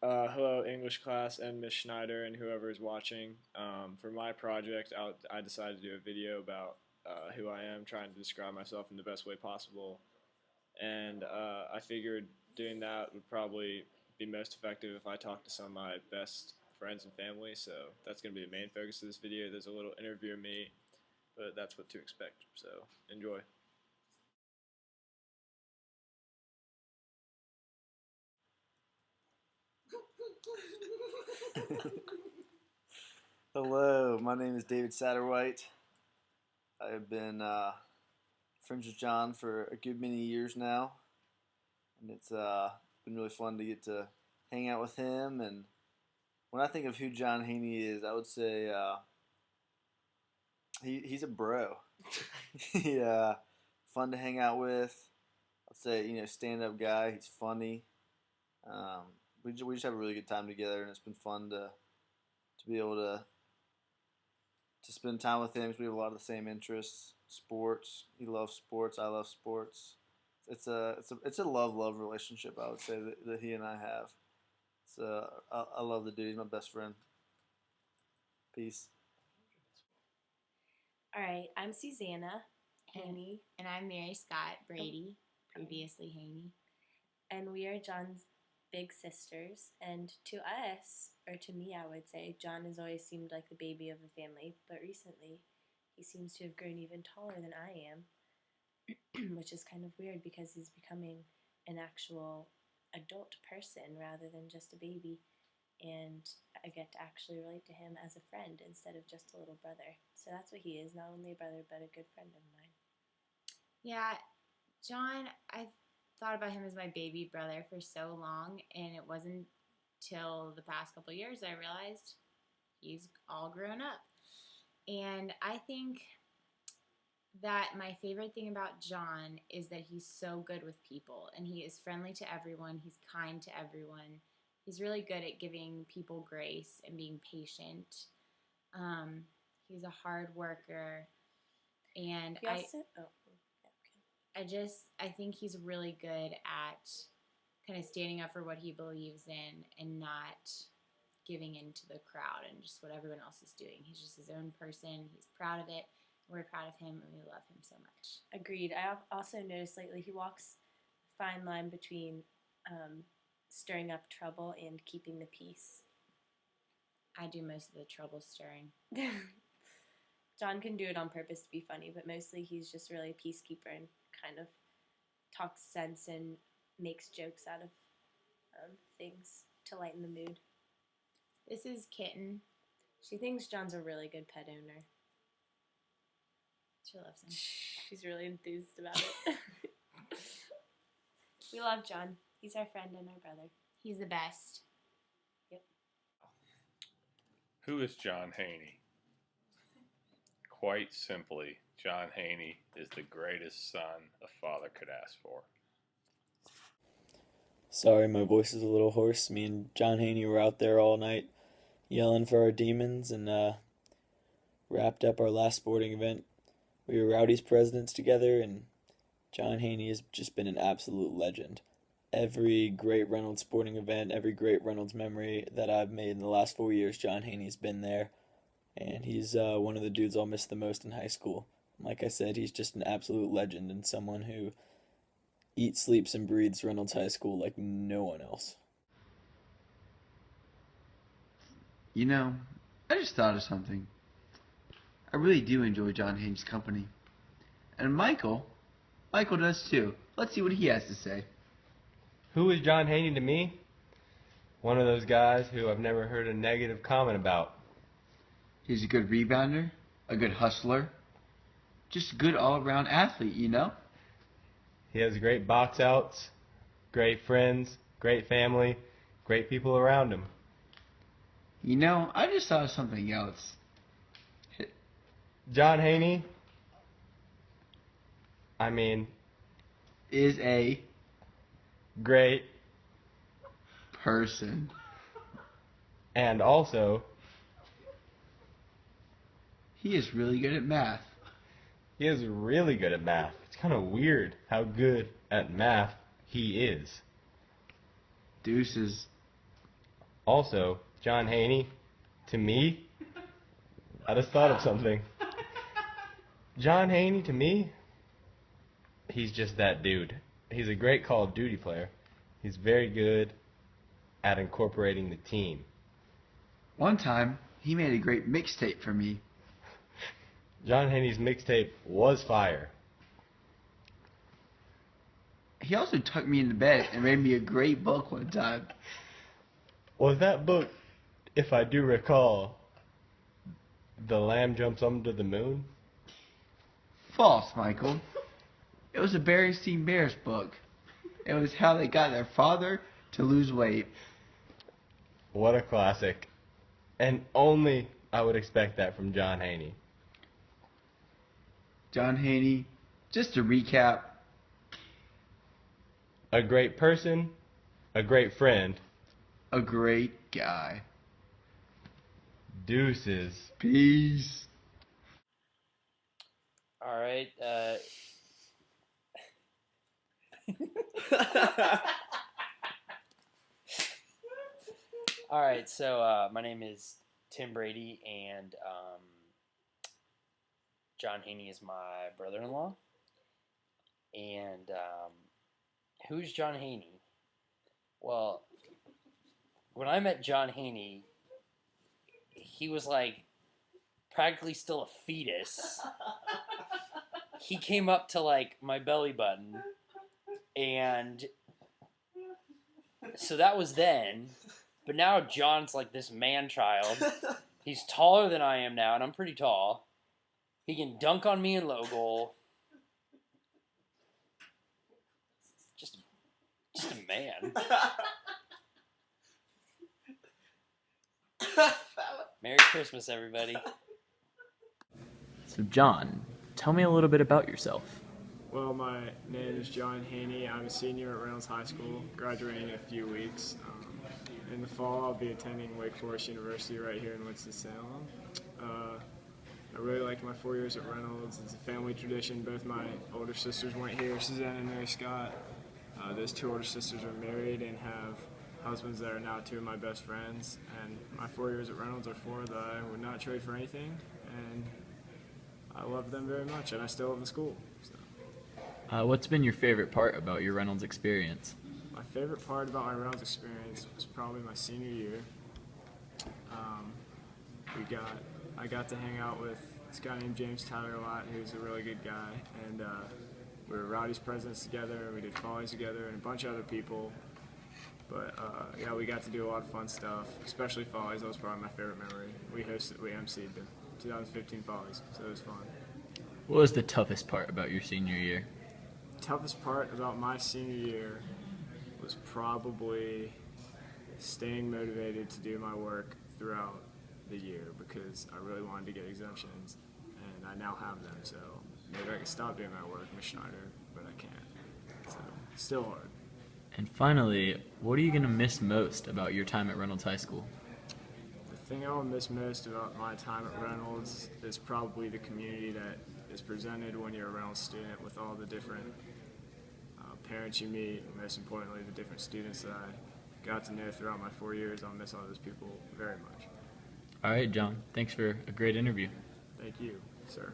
Hello, English class and Miss Schneider and whoever is watching. For my project, I decided to do a video about who I am, trying to describe myself in the best way possible. And I figured doing that would probably be most effective if I talked to some of my best friends and family. So that's going to be the main focus of this video. There's a little interview of me, but that's what to expect. So enjoy. Hello, my name is David Satterwhite. I have been friends with John for a good many years now, and it's been really fun to get to hang out with him. And when I think of who John Haynie is, I would say he's a bro. he fun to hang out with. I'd say stand up guy. He's funny. Um, we just have a really good time together, and it's been fun to be able to spend time with him because we have a lot of the same interests. Sports. He loves sports. I love sports. It's a love relationship. I would say that he and I have. So I love the dude. He's my best friend. Peace. All right, I'm Susanna Haynie, And I'm Mary Scott Brady, previously Haynie. and we are John's big sisters. And to us, or to me, I would say, John has always seemed like the baby of the family, but recently he seems to have grown even taller than I am, which is kind of weird because he's becoming an actual adult person rather than just a baby. And I get to actually relate to him as a friend instead of just a little brother. So that's what he is, not only a brother, but a good friend of mine. Yeah, John, I thought about him as my baby brother for so long, and it wasn't till the past couple of years I realized he's all grown up. And I think that my favorite thing about John is that he's so good with people and he is friendly to everyone, he's kind to everyone. He's really good at giving people grace and being patient. Um, he's a hard worker, and He also, oh, yeah, okay. I think he's really good at kind of standing up for what he believes in and not giving in to the crowd and just what everyone else is doing. He's just his own person. He's proud of it. We're proud of him and we love him so much. Agreed. I also noticed lately he walks a fine line between stirring up trouble and keeping the peace. I do most of the trouble stirring. John can do it on purpose to be funny, but mostly he's just really a peacekeeper and kind of talks sense and makes jokes out of things to lighten the mood. This is Kitten. She thinks John's a really good pet owner. She loves him. She's really enthused about it. We love John. He's our friend and our brother. He's the best. Yep. Who is John Haynie? Quite simply, John Haynie is the greatest son a father could ask for. Sorry, my voice is a little hoarse. Me and John Haney were out there all night yelling for our demons and wrapped up our last sporting event. We were Rowdy's presidents together, and John Haney has just been an absolute legend. Every great Reynolds sporting event, every great Reynolds memory that I've made in the last 4 years, John Haney's been there, and he's one of the dudes I'll miss the most in high school. Like I said, he's just an absolute legend and someone who eats, sleeps, and breathes Reynolds High School like no one else. I just thought of something. I really do enjoy John Haynes' company. And Michael does too. Let's see what he has to say. Who is John Haynie to me? One of those guys who I've never heard a negative comment about. He's a good rebounder, a good hustler, just a good all-around athlete. He has great box outs, great friends, great family, great people around him. I just thought of something else. John Haynie, Is a great, person. and also, He is really good at math. he is really good at math. It's kind of weird how good at math he is. Deuces. Also, John Haynie, to me, I just thought of something. John Haynie, to me, he's just that dude. He's a great Call of Duty player. He's very good at incorporating the team. One time, he made a great mixtape for me. John Haynie's mixtape was fire. He also tucked me into bed and read me a great book one time. Was that book, if I do recall, The Lamb Jumps Under the Moon? False, Michael. It was a Berenstain Bears book. It was how they got their father to lose weight. What a classic. And only I would expect that from John Haynie. John Haynie, just to recap, A great person, a great friend. a great guy. Deuces. Peace. All right. All right. So my name is Tim Brady, and John Haney is my brother-in-law. And who's John Haney? Well, when I met John Haney, he was like practically still a fetus. He came up to like my belly button, and so that was then. But now John's like this man child. He's taller than I am now, and I'm pretty tall. He can dunk on me in low goal. Just a man. Merry Christmas, everybody. So, John, tell me a little bit about yourself. Well, my name is John Haynie. I'm a senior at Reynolds High School, graduating in a few weeks. In the fall, I'll be attending Wake Forest University right here in Winston-Salem. I really liked my 4 years at Reynolds. It's a family tradition. Both my older sisters went here, Suzanne and Mary Scott. Those two older sisters are married and have husbands that are now two of my best friends. And my 4 years at Reynolds are four that I would not trade for anything. And I love them very much, and I still love the school. So. What's been your favorite part about your Reynolds experience? My favorite part about my Reynolds experience was probably my senior year. I got to hang out with this guy named James Tyler a lot, who's a really good guy, and we were Rowdy's presidents together, we did Follies together, and a bunch of other people. But yeah, we got to do a lot of fun stuff, especially Follies. That was probably my favorite memory. We emceed the 2015 Follies, so it was fun. What was the toughest part about your senior year? Toughest part about my senior year was probably staying motivated to do my work throughout the year, because I really wanted to get exemptions, and I now have them, so maybe I can stop doing my work, Ms. Schneider, but I can't. So, still hard. And finally, what are you going to miss most about your time at Reynolds High School? The thing I will miss most about my time at Reynolds is probably the community that is presented when you're a Reynolds student, with all the different parents you meet, and most importantly, the different students that I got to know throughout my 4 years. I'll miss all those people very much. All right, John. Thanks for a great interview. Thank you, sir.